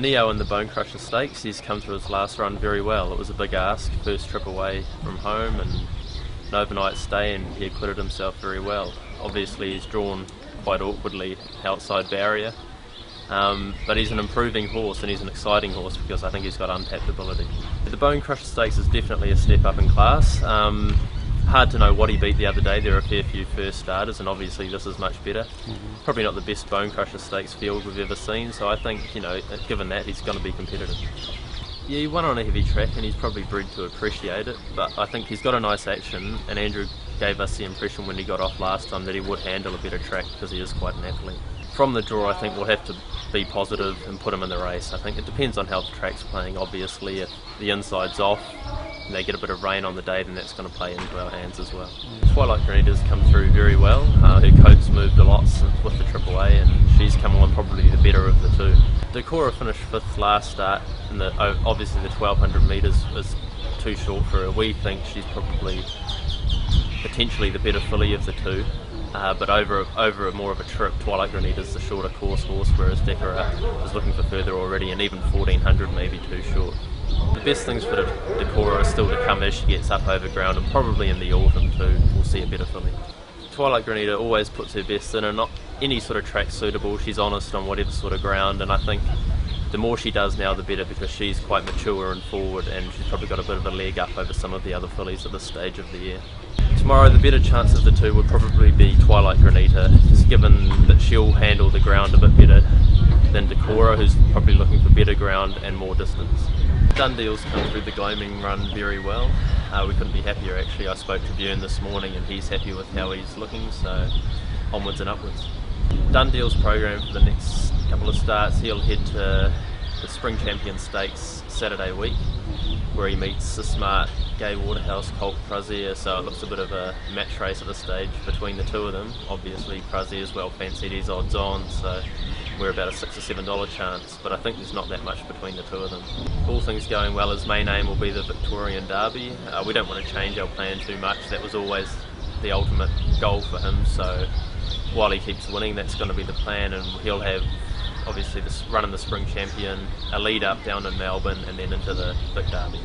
Neo in the Bonecrusher Stakes, he's come through his last run very well. It was a big ask, first trip away from home and an overnight stay, and he acquitted himself very well. Obviously he's drawn quite awkwardly outside barrier, but he's an improving horse and he's an exciting horse because I think he's got untapped ability. The Bonecrusher Stakes is definitely a step up in class. Hard to know what he beat the other day. There are a fair few first starters, and obviously this is much better. Probably not the best Bonecrusher Stakes field we've ever seen, so I think, given that, he's going to be competitive. Yeah, he won on a heavy track and he's probably bred to appreciate it, but I think he's got a nice action, and Andrew gave us the impression when he got off last time that he would handle a better track because he is quite an athlete. From the draw, I think we'll have to be positive and put him in the race. I think it depends on how the track's playing. Obviously, if the inside's off and they get a bit of rain on the day, then that's going to play into our hands as well. Twlight Granita's come through very well. Her coat's moved a lot with the trip away, and she's come on probably the better of the two. Decorah finished 5th last start, and obviously the 1200 metres is too short for her. We think she's probably potentially the better filly of the two. But over more of a trip, Twlight Granita's the shorter course horse, whereas Decorah is looking for further already, and even 1400 may be too short. The best things for Decorah are still to come as she gets up over ground, and probably in the autumn too, we'll see a better filly. Twlight Granita always puts her best in, and not any sort of track suitable. She's honest on whatever sort of ground, and I think the more she does now the better, because she's quite mature and forward, and she's probably got a bit of a leg up over some of the other fillies at this stage of the year. Tomorrow the better chance of the two would probably be Twlight Granita, just given that she'll handle the ground a bit better than Decorah, who's probably looking for better ground and more distance. Dundeel's come through the gloaming run very well. We couldn't be happier actually. I spoke to Björn this morning and he's happy with how he's looking, so onwards and upwards. Dundeel's program for the next couple of starts, he'll head to the Spring Champion Stakes Saturday week, where he meets the smart Gay Waterhouse colt Prazier, so it looks a bit of a match race at this stage between the two of them. Obviously Prazier's well fancied, he's odds on, so we're about a $6 or $7 chance, but I think there's not that much between the two of them. All things going well, his main aim will be the Victorian Derby. We don't want to change our plan too much. That was always the ultimate goal for him, so while he keeps winning, that's going to be the plan, and he'll have obviously this run in the Spring Champion, a lead up down in Melbourne, and then into the Vic Derby.